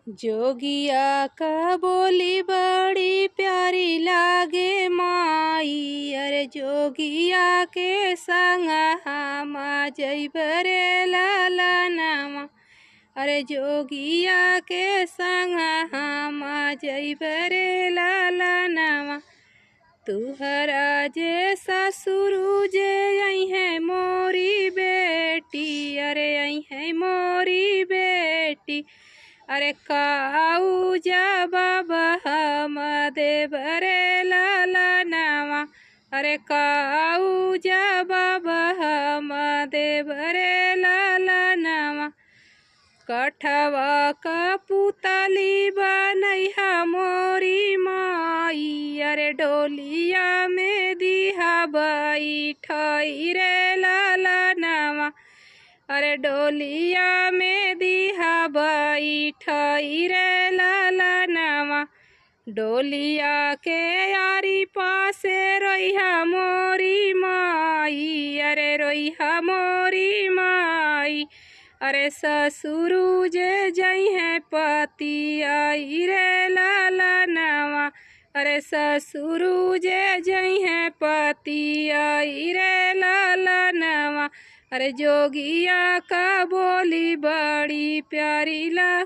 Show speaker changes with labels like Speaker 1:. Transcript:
Speaker 1: जोगिया का बोली बड़ी प्यारी लागे माई। अरे जोगिया के संग हम जइब रे ललनामा। अरे जोगिया के संग हम जइब रे ललनामा। तुहरा जे ससुरु जे आई है मोरी बेटी। अरे आई है मोरी बेटी। अरे काऊ जब हम देव रे ललनामा। अरे काऊ जब हम देव रे ललनामा। कठवा का पुतली बनैहा मोरी माई। अरे डोलिया में दिहा बैठई रे ललनामा। अरे डोलिया में दिहा बैठई रे ललनामा। डोलिया के यारी पासे रोइहा मोरी माई। अरे रोइहा मोरी माई। अरे ससुरु जे जई है पति आई रे ललनामा। अरे ससुरु जे जई है पति आई रे ललनामा। अरे जोगिया का बोली बड़ी प्यारी ला